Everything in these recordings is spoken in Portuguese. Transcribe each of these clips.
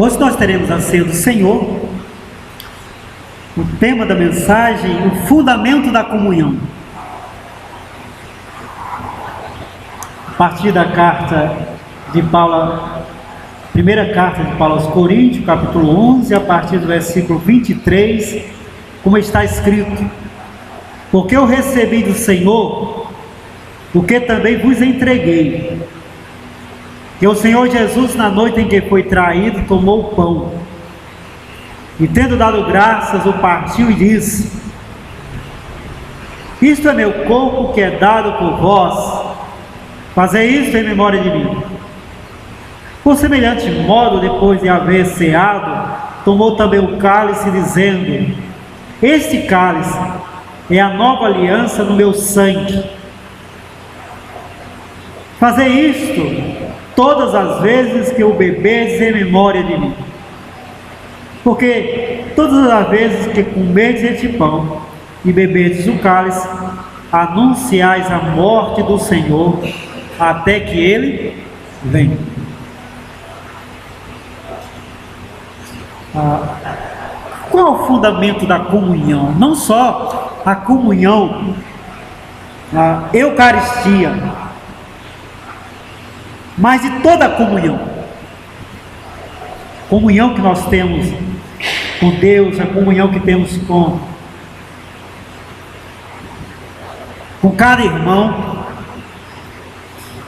Hoje nós teremos a ceia do Senhor. O tema da mensagem, o fundamento da comunhão. A partir da carta de Paulo, primeira carta de Paulo aos Coríntios, capítulo 11, a partir do versículo 23, como está escrito: porque eu recebi do Senhor o que também vos entreguei, que o Senhor Jesus, na noite em que foi traído, tomou o pão, e tendo dado graças, o partiu e disse: isto é meu corpo que é dado por vós, fazei isto em memória de mim. Por semelhante modo, depois de haver ceado, tomou também o cálice, dizendo: este cálice é a nova aliança no meu sangue. Fazei isto todas as vezes que o beberdes em memória de mim. Porque todas as vezes que comerdes este pão e beberdes o cálice, anunciais a morte do Senhor até que Ele venha. Qual é o fundamento da comunhão? Não só a comunhão, a Eucaristia, mas de toda a comunhão. Comunhão que nós temos com Deus, a comunhão que temos com cada irmão,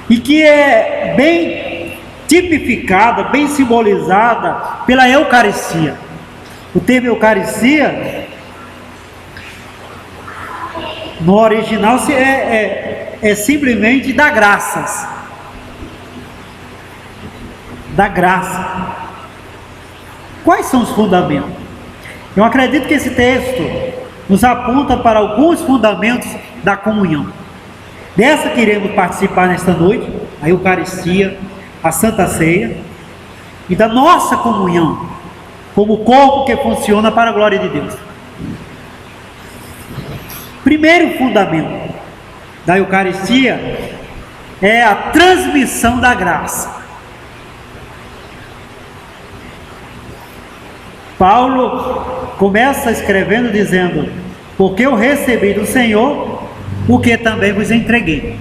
e que é bem tipificada, bem simbolizada pela Eucaristia. O termo Eucaristia, no original, é simplesmente dar graças. Da graça. Quais são os fundamentos? Eu acredito que esse texto nos aponta para alguns fundamentos da comunhão. Dessa que iremos participar nesta noite, a Eucaristia, a Santa Ceia, e da nossa comunhão, como corpo que funciona para a glória de Deus. Primeiro fundamento da Eucaristia é a transmissão da graça. Paulo começa escrevendo dizendo: porque eu recebi do Senhor o que também vos entreguei.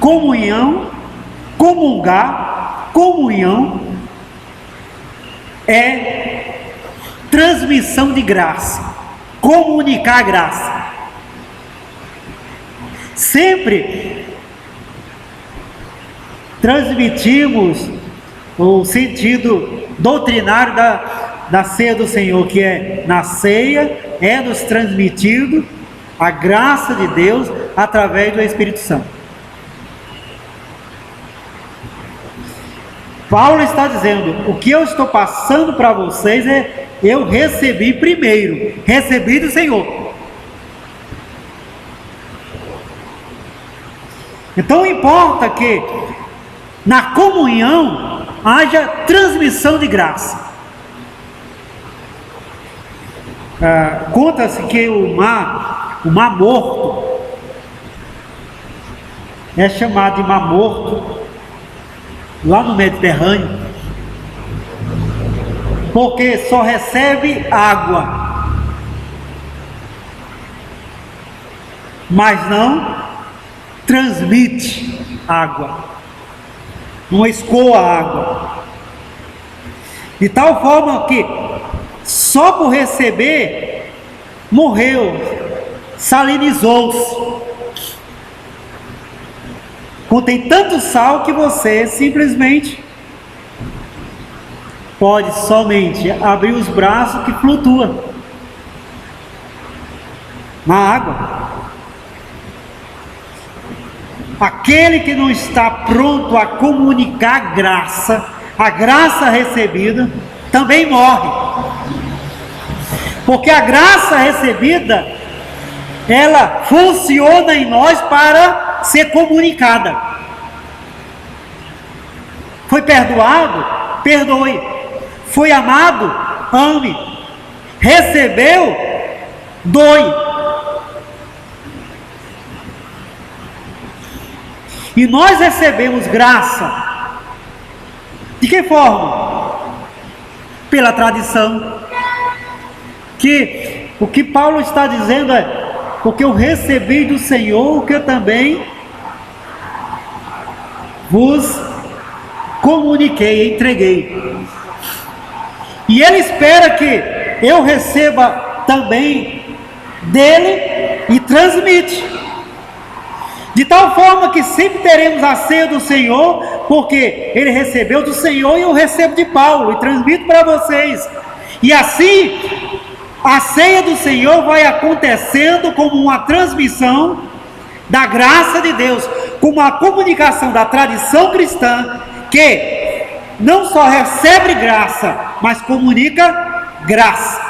Comunhão, comungar, comunhão é transmissão de graça, comunicar a graça. Sempre transmitimos o sentido doutrinário da ceia do Senhor, que é: na ceia é nos transmitido a graça de Deus através do Espírito Santo. Paulo está dizendo: o que eu estou passando para vocês é: eu recebi primeiro, recebi do Senhor. Então importa que na comunhão haja transmissão de graça. Conta-se que o mar morto é chamado de mar morto lá no Mediterrâneo, porque só recebe água, mas não transmite água, não escoa água, de tal forma que só por receber morreu, salinizou-se. Contém tanto sal que você simplesmente pode somente abrir os braços que flutua na água. Aquele que não está pronto a comunicar a graça recebida, também morre. Porque a graça recebida, ela funciona em nós para ser comunicada. Foi perdoado? Perdoe. Foi amado? Ame. Recebeu? Doe. E nós recebemos graça De que forma? Pela tradição. Que o que Paulo está dizendo é: porque eu recebi do Senhor o que eu também vos comuniquei, entreguei. E ele espera que eu receba também dele e transmite. De tal forma que sempre teremos a ceia do Senhor, porque ele recebeu do Senhor e eu recebo de Paulo e transmito para vocês. E assim, a ceia do Senhor vai acontecendo como uma transmissão da graça de Deus, como uma comunicação da tradição cristã, que não só recebe graça, mas comunica graça.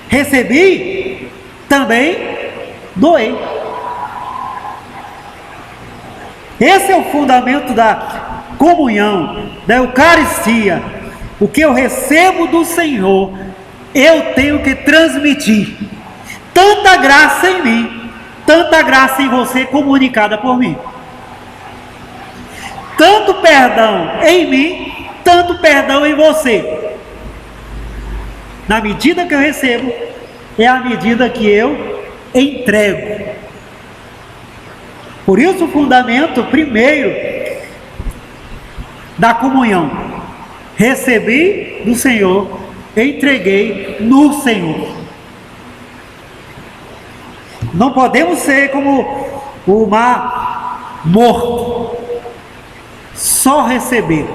Recebi, também doei. Esse é o fundamento da comunhão, da Eucaristia. O que eu recebo do Senhor, eu tenho que transmitir. Tanta graça em mim, tanta graça em você comunicada por mim. Tanto perdão em mim, tanto perdão em você. Na medida que eu recebo, é a medida que eu entrego. Por isso o fundamento primeiro da comunhão: recebi do Senhor, entreguei no Senhor. Não podemos ser como o mar morto, só receber.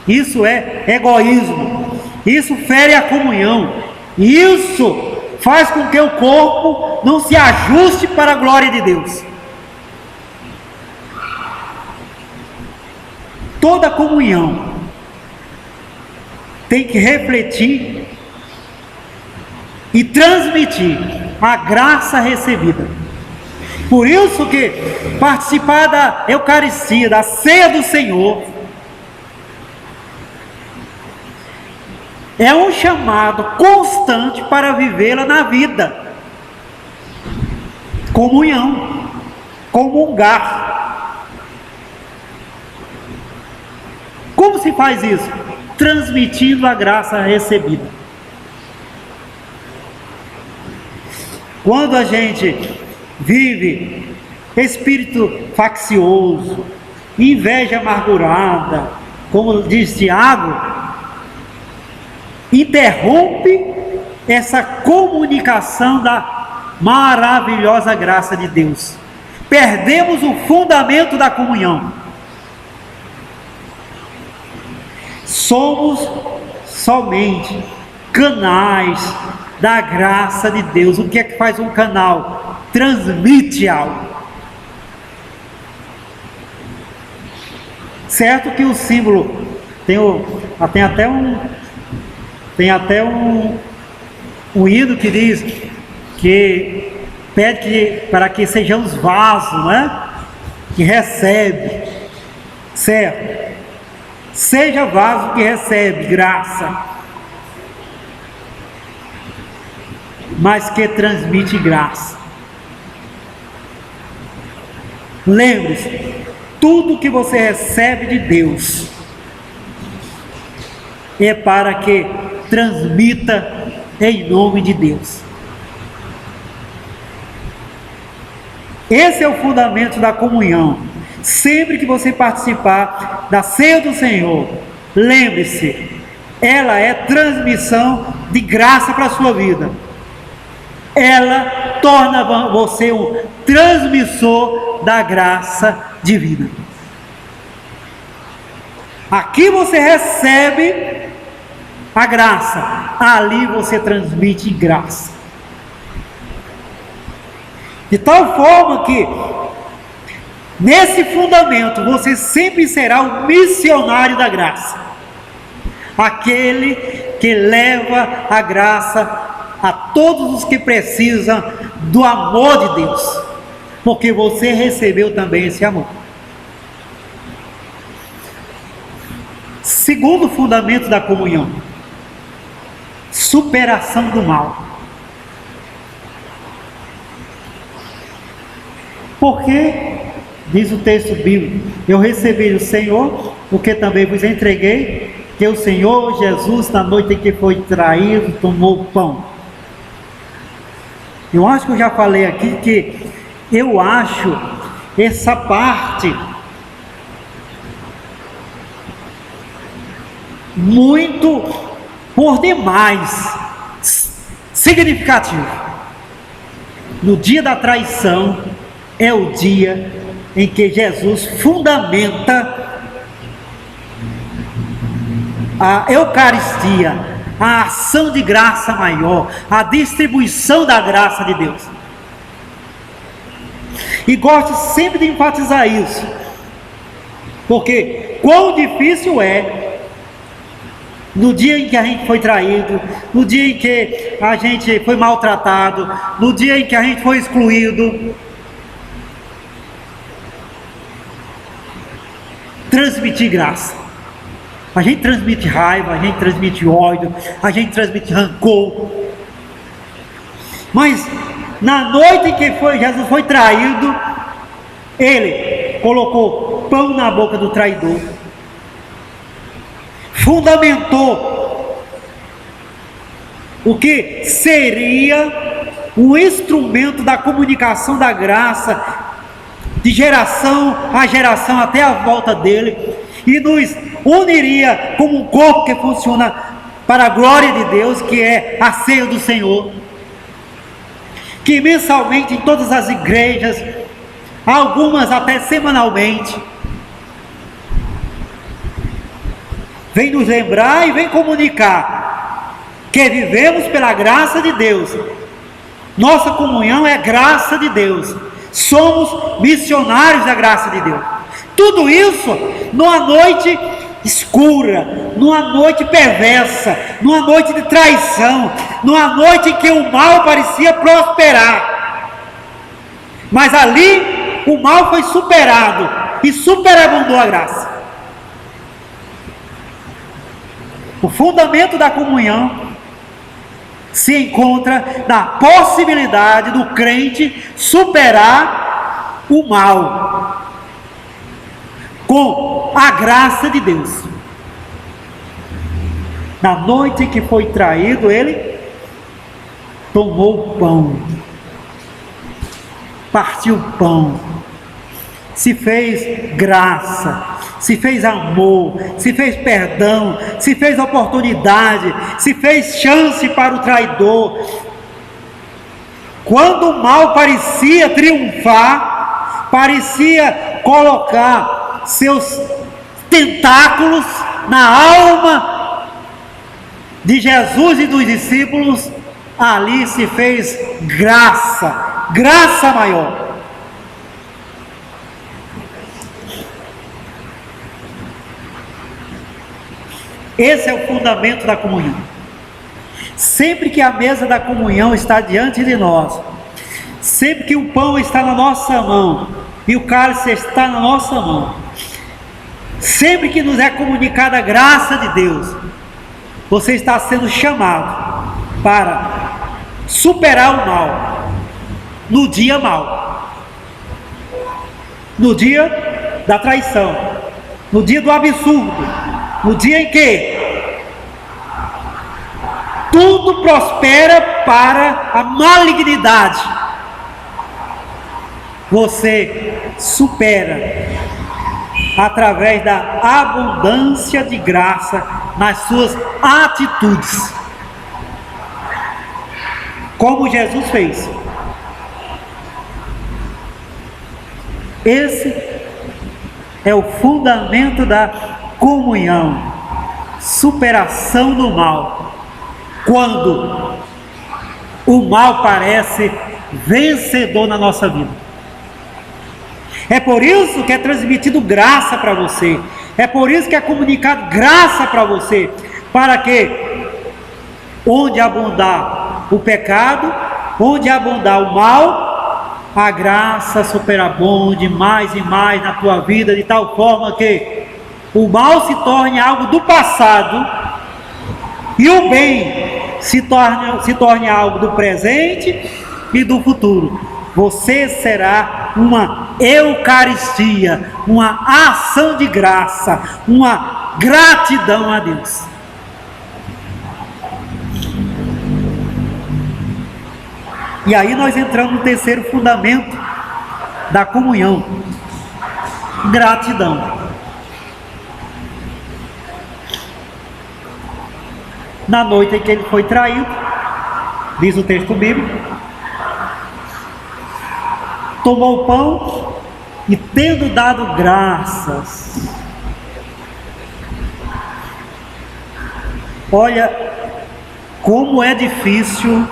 Isso é egoísmo, isso fere a comunhão, isso faz com que o corpo não se ajuste para a glória de Deus. Toda comunhão tem que refletir e transmitir a graça recebida. Por isso que participar da Eucaristia, da ceia do Senhor, é um chamado constante para vivê-la na vida. Comunhão, comungar. Como se faz isso? Transmitindo a graça recebida. Quando a gente vive espírito faccioso, inveja amargurada, como diz Tiago, interrompe essa comunicação da maravilhosa graça de Deus. Perdemos o fundamento da comunhão. Somos somente canais da graça de Deus. O que é que faz um canal? Transmite algo. Certo que o símbolo tem até um hino que diz que pede para que sejamos vasos, né? Que recebe, certo? Seja vaso que recebe graça, mas que transmite graça. Lembre-se, tudo que você recebe de Deus é para que transmita em nome de Deus. Esse é o fundamento da comunhão. Sempre que você participar da ceia do Senhor, lembre-se, ela é transmissão de graça para a sua vida. Ela torna você um transmissor da graça divina. Aqui você recebe a graça, ali você transmite graça. De tal forma que nesse fundamento você sempre será o missionário da graça, aquele que leva a graça a todos os que precisam do amor de Deus, porque você recebeu também esse amor. Segundo fundamento da comunhão: superação do mal. Porque diz o texto bíblico: eu recebi do Senhor porque também vos entreguei, que o Senhor Jesus, na noite em que foi traído, tomou o pão. Eu acho que eu já falei aqui que eu acho essa parte muito por demais significativo. No dia da traição é o dia em que Jesus fundamenta a Eucaristia, a ação de graça maior, a distribuição da graça de Deus. E gosto sempre de enfatizar isso, porque quão difícil é no dia em que a gente foi traído, no dia em que a gente foi maltratado, no dia em que a gente foi excluído, transmitir graça. A gente transmite raiva, a gente transmite ódio, a gente transmite rancor. Mas na noite em que Jesus foi traído, ele colocou pão na boca do traidor, fundamentou o que seria o instrumento da comunicação da graça, de geração a geração até a volta dele, e nos uniria como um corpo que funciona para a glória de Deus, que é a ceia do Senhor, que mensalmente em todas as igrejas, algumas até semanalmente, vem nos lembrar e vem comunicar que vivemos pela graça de Deus. Nossa comunhão é graça de Deus. Somos missionários da graça de Deus. Tudo isso numa noite escura, numa noite perversa, numa noite de traição, numa noite em que o mal parecia prosperar. Mas ali o mal foi superado e superabundou a graça. O fundamento da comunhão se encontra na possibilidade do crente superar o mal com a graça de Deus. Na noite em que foi traído, ele tomou o pão, partiu o pão, se fez graça, se fez amor, se fez perdão, se fez oportunidade, se fez chance para o traidor. Quando o mal parecia triunfar, parecia colocar seus tentáculos na alma de Jesus e dos discípulos, ali se fez graça, graça maior. Esse é o fundamento da comunhão. Sempre que a mesa da comunhão está diante de nós, sempre que o pão está na nossa mão e o cálice está na nossa mão, sempre que nos é comunicada a graça de Deus, você está sendo chamado para superar o mal no dia mau, no dia da traição, no dia do absurdo, no dia em que tudo prospera para a malignidade. Você supera através da abundância de graça nas suas atitudes, como Jesus fez. Esse é o fundamento da comunhão, superação do mal, quando o mal parece vencedor na nossa vida. É por isso que é transmitido graça para você, é por isso que é comunicado graça para você, para que onde abundar o pecado, onde abundar o mal, a graça superabunde mais e mais na tua vida, de tal forma que o mal se torne algo do passado e o bem se torne algo do presente e do futuro. Você será uma eucaristia, uma ação de graça, uma gratidão a Deus. E aí nós entramos no terceiro fundamento da comunhão: gratidão. Na noite em que ele foi traído, diz o texto bíblico, tomou o pão e, tendo dado graças, olha como é difícil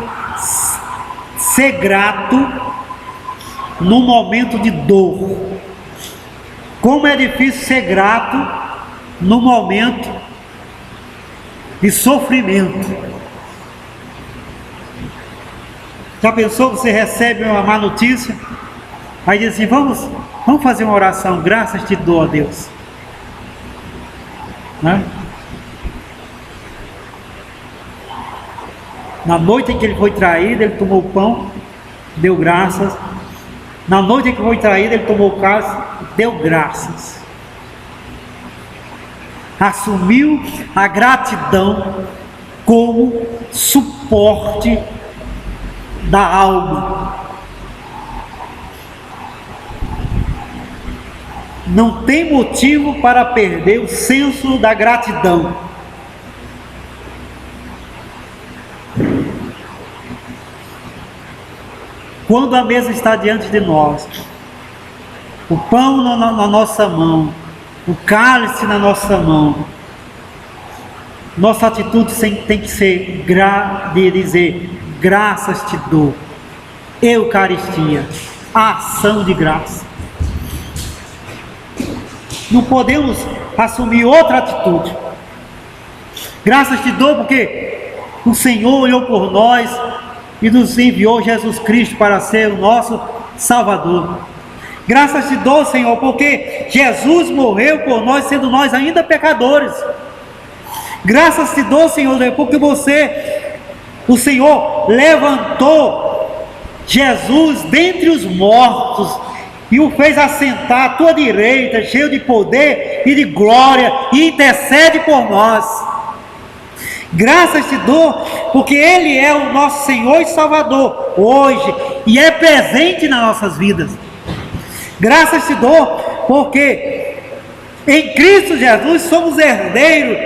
ser grato no momento de dor. Como é difícil ser grato no momento de sofrimento. Já pensou, você recebe uma má notícia, aí diz assim, vamos fazer uma oração, graças te dou a Deus, né? Na noite em que ele foi traído, ele tomou o pão, deu graças. Na noite em que foi traído, ele tomou o cálice, deu graças. Assumiu a gratidão como suporte da alma. Não tem motivo para perder o senso da gratidão. Quando a mesa está diante de nós, o pão na nossa mão, o cálice na nossa mão, nossa atitude tem que ser de dizer, graças te dou. Eucaristia, ação de graça. Não podemos assumir outra atitude. Graças te dou porque o Senhor olhou por nós e nos enviou Jesus Cristo para ser o nosso Salvador. Graças te dou, Senhor, porque Jesus morreu por nós, sendo nós ainda pecadores. Graças te dou, Senhor, porque o Senhor levantou Jesus dentre os mortos e o fez assentar à tua direita, cheio de poder e de glória, e intercede por nós. Graças te dou, porque Ele é o nosso Senhor e Salvador, hoje, e é presente nas nossas vidas. Graças te dou, porque em Cristo Jesus somos herdeiros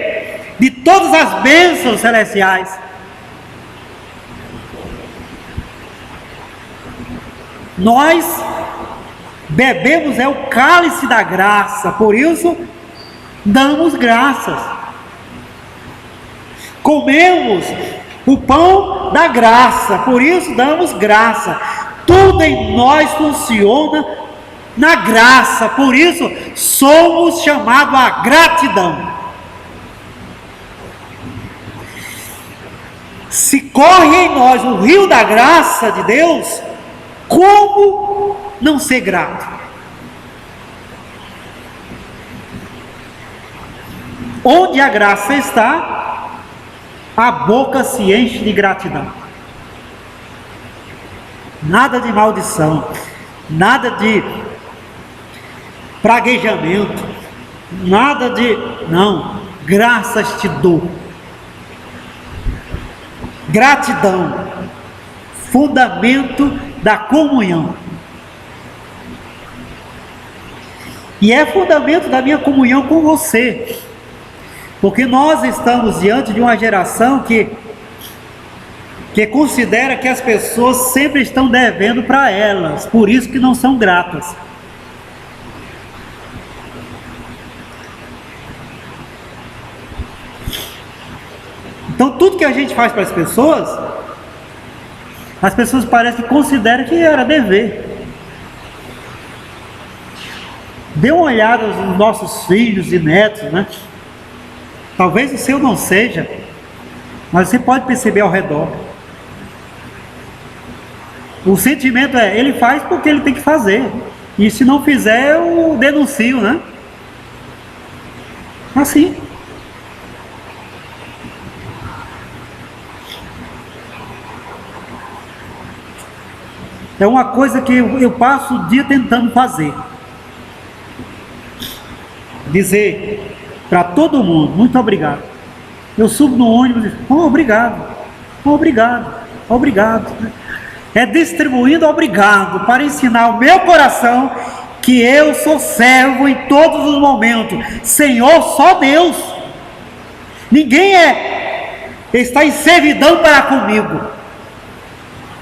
de todas as bênçãos celestiais. Nós bebemos o cálice da graça, por isso damos graças. Comemos o pão da graça, por isso damos graça. Tudo em nós funciona na graça, por isso somos chamados à gratidão. Se corre em nós o rio da graça de Deus, como não ser grato? Onde a graça está, a boca se enche de gratidão. Nada de maldição, nada de praguejamento, nada de... Não, graças te dou. Gratidão, fundamento da comunhão. E é fundamento da minha comunhão com você. Porque nós estamos diante de uma geração que considera que as pessoas sempre estão devendo para elas, por isso que não são gratas. Então tudo que a gente faz para as pessoas parecem que consideram que era dever. Dê uma olhada nos nossos filhos e netos, né? Talvez o seu não seja, mas você pode perceber ao redor. O sentimento é, ele faz porque ele tem que fazer. E se não fizer, eu denuncio, né? Assim. É uma coisa que eu passo o dia tentando fazer. Dizer para todo mundo, muito obrigado. Eu subo no ônibus e digo, obrigado, obrigado, obrigado. É distribuindo obrigado para ensinar o meu coração que eu sou servo em todos os momentos. Senhor, só Deus. Ninguém está em servidão para comigo.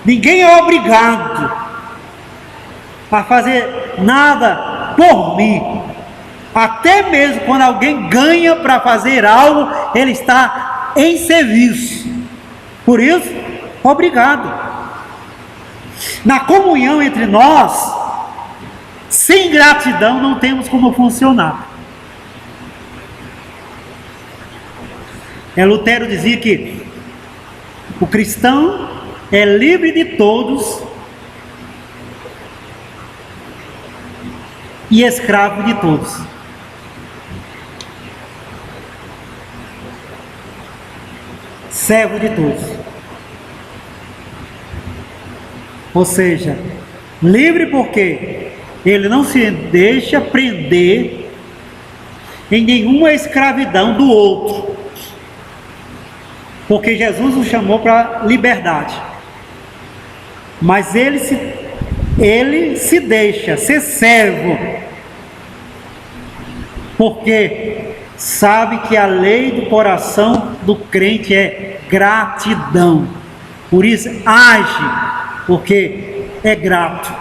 Ninguém é obrigado a fazer nada por mim. Até mesmo quando alguém ganha para fazer algo, ele está em serviço. Por isso, obrigado. Na comunhão entre nós, sem gratidão não temos como funcionar. Lutero dizia que o cristão é livre de todos e escravo de todos. Servo de todos. Ou seja, livre porque ele não se deixa prender em nenhuma escravidão do outro. Porque Jesus o chamou para liberdade. Mas ele se deixa ser servo, porque sabe que a lei do coração do crente é gratidão. Por isso age, porque é grato.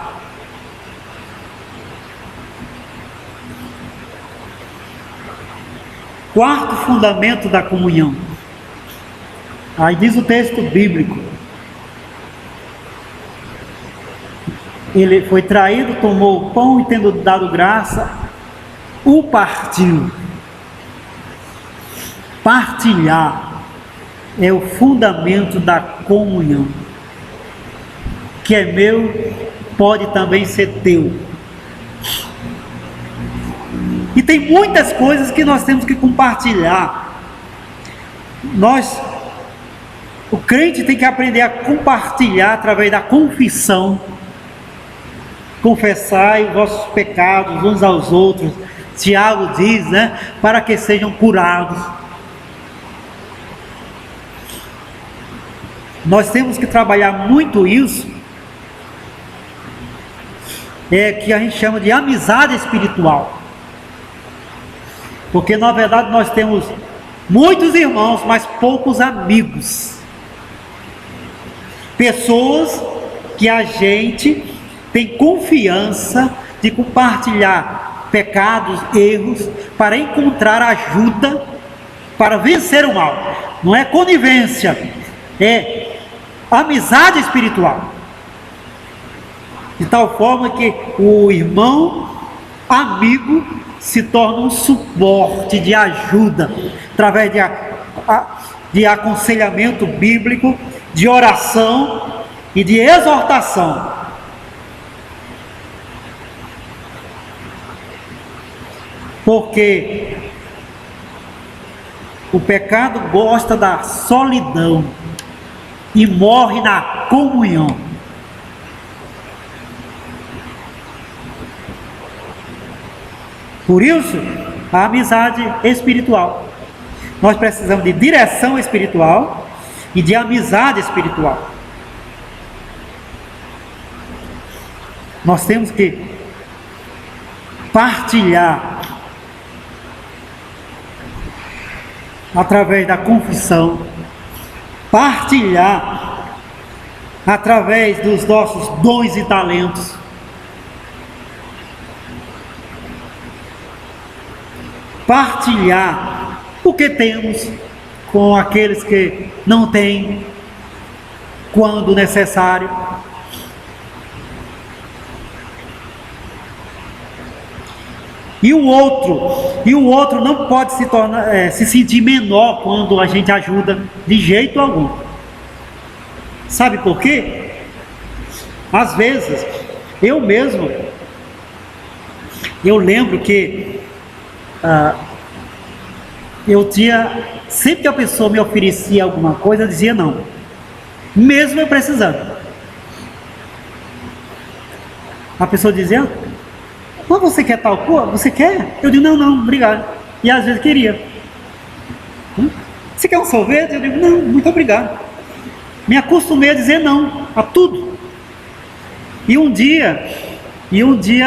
Quarto fundamento da comunhão. Aí diz o texto bíblico: ele foi traído, tomou o pão e, tendo dado graça, o partiu. Partilhar é o fundamento da comunhão. Que é meu, pode também ser teu. E tem muitas coisas que nós temos que compartilhar. O crente tem que aprender a compartilhar através da confissão. Confessai os vossos pecados uns aos outros. Tiago diz, para que sejam curados. Nós temos que trabalhar muito isso, que a gente chama de amizade espiritual. Porque na verdade nós temos muitos irmãos, mas poucos amigos. Pessoas que a gente tem confiança de compartilhar pecados, erros, para encontrar ajuda para vencer o mal. Não é conivência, é amizade espiritual. De tal forma que o irmão amigo se torna um suporte de ajuda, através de aconselhamento bíblico, de oração e de exortação. Porque o pecado gosta da solidão e morre na comunhão. Por isso, a amizade espiritual. Nós precisamos de direção espiritual e de amizade espiritual. Nós temos que partilhar através da confissão, partilhar através dos nossos dons e talentos, partilhar o que temos com aqueles que não têm, quando necessário. E o outro não pode se sentir menor quando a gente ajuda, de jeito algum. Sabe por quê? Às vezes, eu lembro que sempre que a pessoa me oferecia alguma coisa, eu dizia não, mesmo eu precisando. A pessoa dizia, mas você quer tal coisa? Você quer? Eu digo, não, obrigado. E às vezes queria. Você quer um sorvete? Eu digo, não, muito obrigado. Me acostumei a dizer não a tudo. E um dia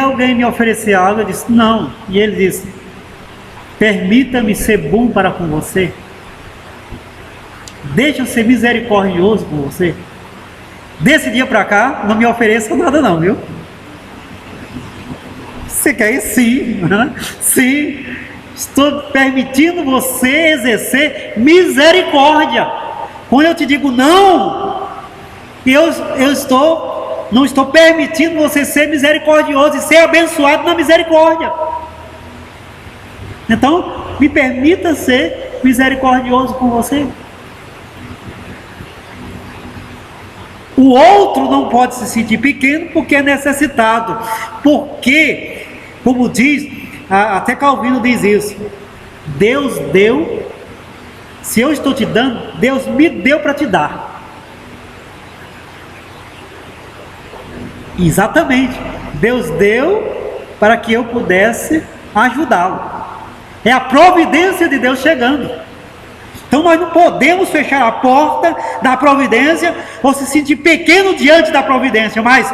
alguém me ofereceu algo, eu disse, não. E ele disse, permita-me ser bom para com você. Deixa eu ser misericordioso com você. Desse dia para cá, não me ofereça nada não, viu? Você quer ir? Sim. Sim. Estou permitindo você exercer misericórdia. Quando eu te digo não, eu não estou permitindo você ser misericordioso e ser abençoado na misericórdia. Então, me permita ser misericordioso com você. O outro não pode se sentir pequeno porque é necessitado. Porque, como diz, até Calvino diz isso, Deus deu, se eu estou te dando, Deus me deu para te dar. Exatamente, Deus deu para que eu pudesse ajudá-lo. É a providência de Deus chegando. Então nós não podemos fechar a porta da providência ou se sentir pequeno diante da providência, mas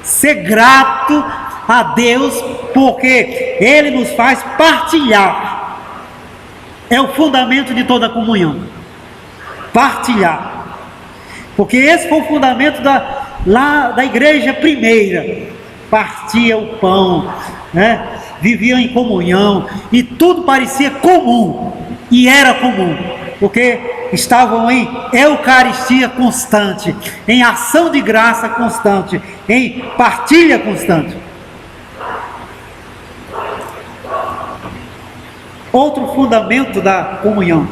ser grato a Deus porque Ele nos faz partilhar. É o fundamento de toda a comunhão. Partilhar. Porque esse foi o fundamento da igreja primeira. Partia o pão, né? Viviam em comunhão e tudo parecia comum. E era comum, porque estavam em eucaristia constante, em ação de graça constante, em partilha constante. Outro fundamento da comunhão.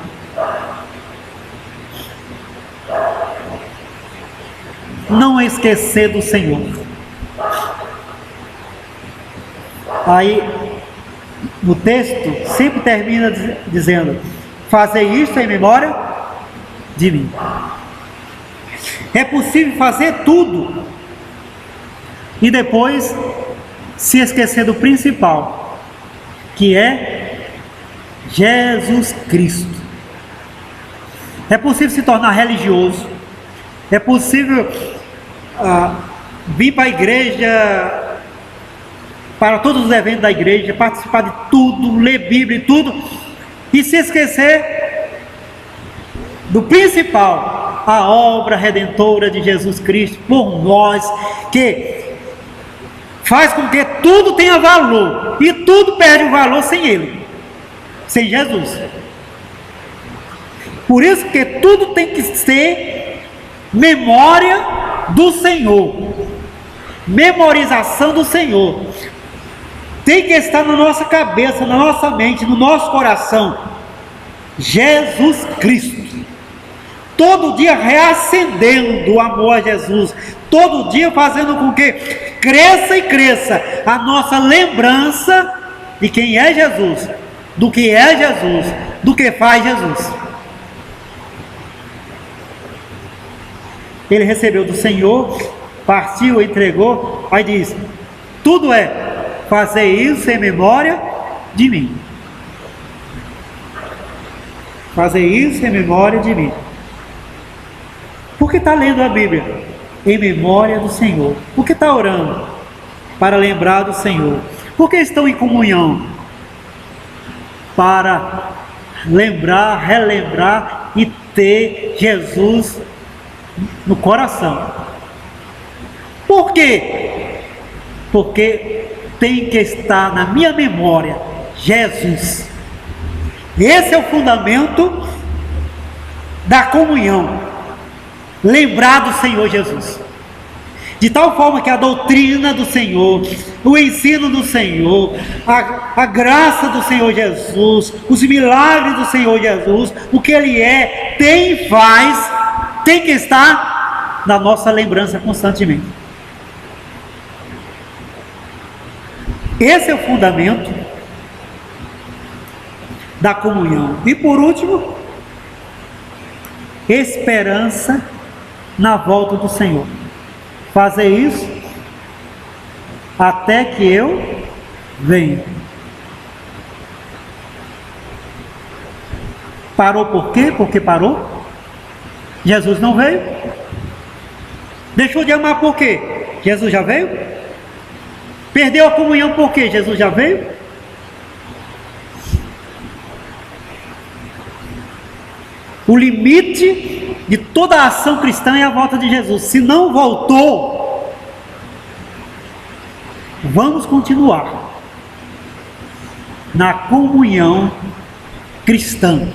Não esquecer do Senhor. Aí, no texto, sempre termina dizendo, fazei isto em memória de mim. É possível fazer tudo e depois se esquecer do principal, que é Jesus Cristo. É possível se tornar religioso, é possível vir para a igreja, para todos os eventos da igreja, participar de tudo, ler Bíblia e tudo, e se esquecer do principal, a obra redentora de Jesus Cristo por nós, que faz com que tudo tenha valor, e tudo perde o valor sem Ele, sem Jesus. Por isso que tudo tem que ser memória do Senhor, memorização do Senhor. Tem que estar na nossa cabeça, na nossa mente, no nosso coração. Jesus Cristo. Todo dia reacendendo o amor a Jesus. Todo dia fazendo com que cresça e cresça a nossa lembrança de quem é Jesus, do que é Jesus, do que faz Jesus. Ele recebeu do Senhor, partiu, entregou, aí diz, tudo é, fazer isso em memória de mim. Fazer isso em memória de mim. Por que está lendo a Bíblia? Em memória do Senhor. Por que está orando? Para lembrar do Senhor. Por que estão em comunhão? Para lembrar, relembrar e ter Jesus no coração. Por quê? Porque tem que estar na minha memória Jesus. Esse é o fundamento da comunhão. Lembrar do Senhor Jesus. De tal forma que a doutrina do Senhor, o ensino do Senhor, a graça do Senhor Jesus, os milagres do Senhor Jesus, o que Ele é, tem e faz, tem que estar na nossa lembrança constantemente. Esse é o fundamento da comunhão. E por último, esperança na volta do Senhor. Fazer isso até que eu venha. Parou por quê? Porque parou? Jesus não veio? Deixou de amar por quê? Jesus já veio? Perdeu a comunhão por quê? Jesus já veio? O limite de toda a ação cristã é a volta de Jesus. Se não voltou, vamos continuar na comunhão cristã,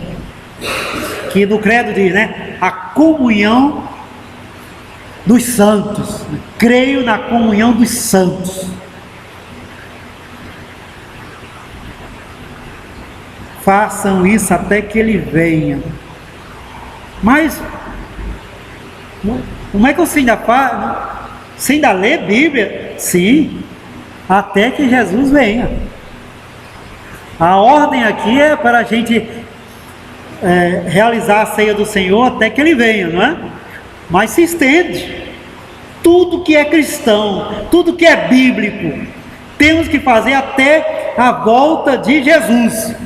que no credo diz, né? A comunhão dos santos. Creio na comunhão dos santos. Façam isso até que ele venha. Mas como é que você ainda faz? Você ainda lê Bíblia? Sim, até que Jesus venha. A ordem aqui é para a gente realizar a ceia do Senhor até que ele venha, não é? Mas se estende. Tudo que é cristão, tudo que é bíblico, temos que fazer até a volta de Jesus.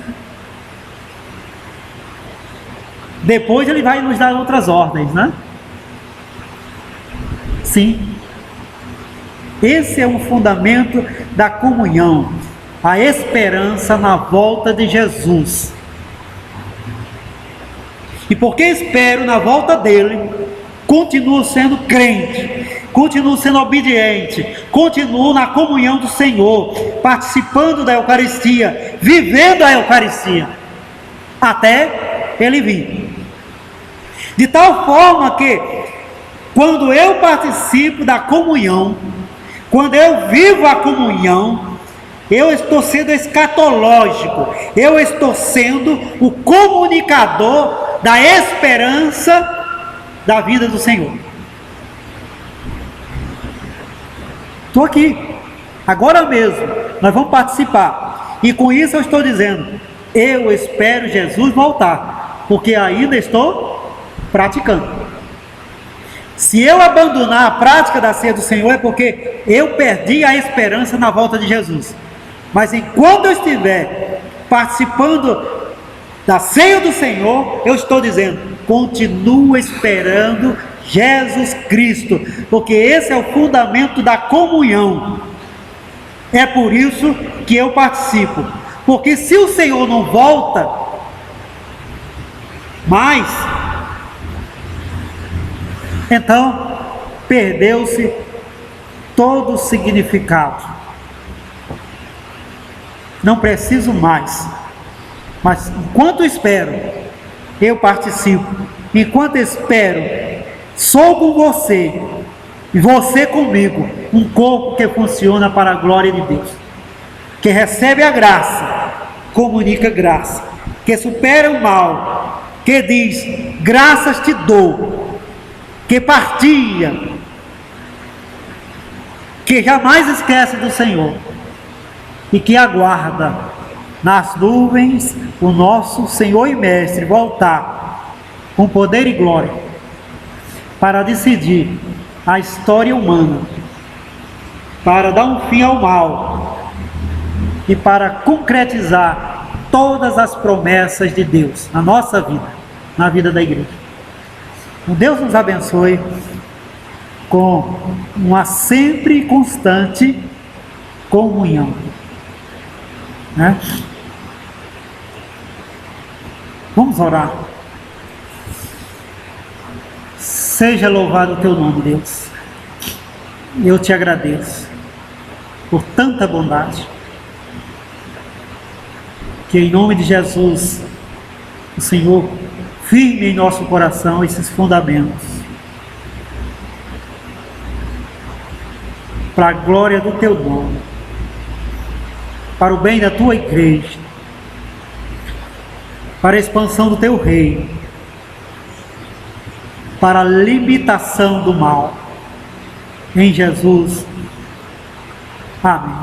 Depois ele vai nos dar outras ordens, né? Sim. Esse é o fundamento da comunhão, a esperança na volta de Jesus. E porque espero na volta dele, continuo sendo crente, continuo sendo obediente, continuo na comunhão do Senhor, participando da Eucaristia, vivendo a Eucaristia, até ele vir. De tal forma que, quando eu participo da comunhão, quando eu vivo a comunhão, eu estou sendo escatológico, eu estou sendo o comunicador da esperança da vida do Senhor. Estou aqui, agora mesmo, nós vamos participar, e com isso eu estou dizendo, eu espero Jesus voltar, porque ainda estou praticando. Se eu abandonar a prática da ceia do Senhor, é porque eu perdi a esperança na volta de Jesus. Mas enquanto eu estiver participando da ceia do Senhor, eu estou dizendo, continuo esperando Jesus Cristo, porque esse é o fundamento da comunhão. É por isso que eu participo, porque se o Senhor não volta mais, então perdeu-se todo o significado. Não preciso mais. Mas enquanto espero, eu participo. Enquanto espero, sou com você e você comigo, um corpo que funciona para a glória de Deus, que recebe a graça, comunica graça, que supera o mal, que diz, graças te dou, que partilha, que jamais esquece do Senhor e que aguarda nas nuvens o nosso Senhor e Mestre voltar com poder e glória para decidir a história humana, para dar um fim ao mal e para concretizar todas as promessas de Deus na nossa vida, na vida da igreja. Deus nos abençoe com uma sempre constante comunhão, né? Vamos orar. Seja louvado o teu nome, Deus. Eu te agradeço por tanta bondade, que em nome de Jesus o Senhor firme em nosso coração esses fundamentos, para a glória do teu nome, para o bem da tua igreja, para a expansão do teu reino, para a limitação do mal. Em Jesus. Amém.